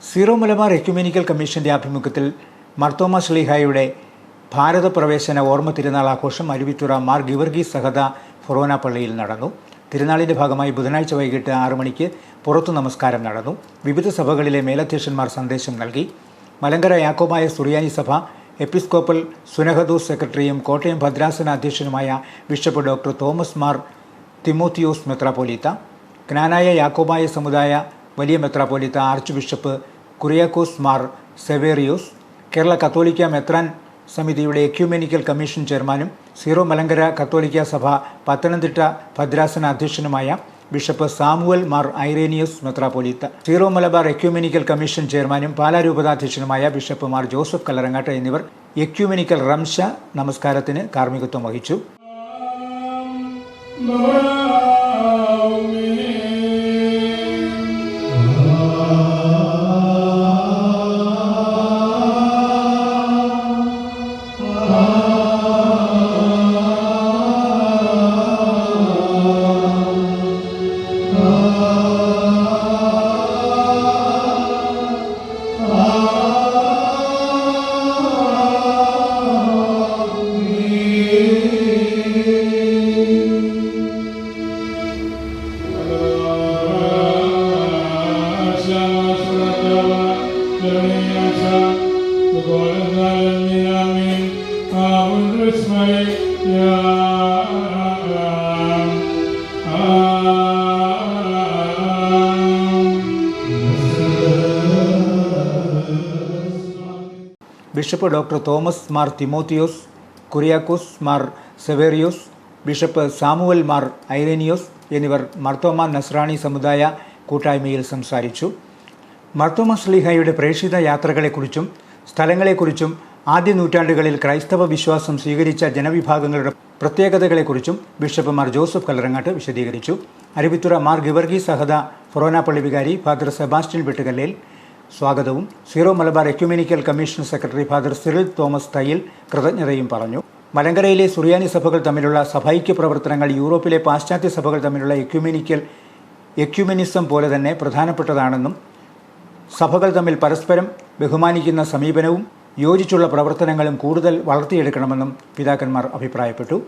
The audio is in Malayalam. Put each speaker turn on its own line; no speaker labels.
സീറോ മലബാർ എക്യുമെനിക്കൽ കമ്മീഷന്റെ ആഭിമുഖ്യത്തിൽ മാർത്തോമാ ശ്ലീഹായുടെ ഭാരതപ്രവേശന ഓർമ്മ തിരുനാൾ ആഘോഷം അരുവിത്തുറ മാർ ഗിവർഗീസ് സഹദ ഫൊറോന പള്ളിയിൽ നടന്നു. തിരുനാളിന്റെ ഭാഗമായി ബുധനാഴ്ച വൈകിട്ട് 6 മണിക്ക് പുറത്തു നമസ്കാരം നടന്നു. വിവിധ സഭകളിലെ മേലധ്യക്ഷന്മാർ സന്ദേശം നൽകി. മലങ്കര യാക്കോബായ സുറിയാനി സഭ എപ്പിസ്കോപ്പൽ സുനഹദോസ് സെക്രട്ടറിയും കോട്ടയം ഭദ്രാസന അധ്യക്ഷനുമായ bishop doctor Thomas Mar Timotheos മെത്രാപ്പോലീത്ത, ക്നാനായ യാക്കോബായ സമുദായ വലിയ മെത്രാപ്പോലീത്ത ആർച്ച് ബിഷപ്പ് കുറിയാക്കോസ് മാർ സെവേറിയോസ്, കേരള കത്തോലിക്ക മെത്രാൻ സമിതിയുടെ എക്യുമെനിക്കൽ കമ്മീഷൻ ചെയർമാനും സീറോ മലങ്കര കത്തോലിക്ക സഭ പത്തനംതിട്ട ഭദ്രാസന അധ്യക്ഷനുമായ ബിഷപ്പ് സാമുവൽ മാർ ഐറേനിയസ് മെത്രാപ്പോലീത്ത, സീറോ മലബാർ എക്യുമെനിക്കൽ കമ്മീഷൻ ചെയർമാനും പാലാ രൂപതാധ്യക്ഷനുമായ ബിഷപ്പ് മാർ ജോസഫ് കല്ലറങ്ങാട്ട് എന്നിവർ എക്യുമെനിക്കൽ റംശ നമസ്കാരത്തിന് കാർമ്മികത്വം വഹിച്ചു. Bishop doctor Thomas Mar Timotheos, Kuriakose Mar Severios, bishop Samuel Mar Irenaios എന്നിവർ മാർത്തോമാ നസ്രാണി സമുദായ കൂട്ടായ്മയിൽ സംസാരിച്ചു. മാർത്തോമാ ശ്ലീഹായുടെ പ്രേക്ഷിത യാത്രകളെക്കുറിച്ചും സ്ഥലങ്ങളെക്കുറിച്ചും ആദ്യ നൂറ്റാണ്ടുകളിൽ ക്രൈസ്തവ വിശ്വാസം സ്വീകരിച്ച ജനവിഭാഗങ്ങളുടെ പ്രത്യേകതകളെക്കുറിച്ചും ബിഷപ്പ് മാർ ജോസഫ് കല്ലറങ്ങാട്ട് വിശദീകരിച്ചു. അരുവിത്തുറ മാർ ഗിവർഗീസ് സഹദ ഫൊറോന പള്ളി വികാരി ഫാദർ സെബാസ്റ്റ്യൻ വെട്ടുകല്ലേൽ സ്വാഗതവും zero Malabar ecumenical commission secretary father Cyril Thomas Thayyil കൃതജ്ഞതയും പറഞ്ഞു. മലങ്കരയിലെ സുറിയാനി സഭകൾ തമ്മിലുള്ള സഭൈക്യ പ്രവർത്തനങ്ങൾ യൂറോപ്പിലെ പാശ്ചാത്യ സഭകൾ തമ്മിലുള്ള എക്യുമെനിസം പോലെ തന്നെ പ്രധാനപ്പെട്ടതാണെന്നും സഭകൾ തമ്മിൽ പരസ്പരം ബഹുമാനിക്കുന്ന സമീപനവും യോജിച്ചുള്ള പ്രവർത്തനങ്ങളും കൂടുതൽ വളർത്തിയെടുക്കണമെന്നും പിതാക്കന്മാർ അഭിപ്രായപ്പെട്ടു.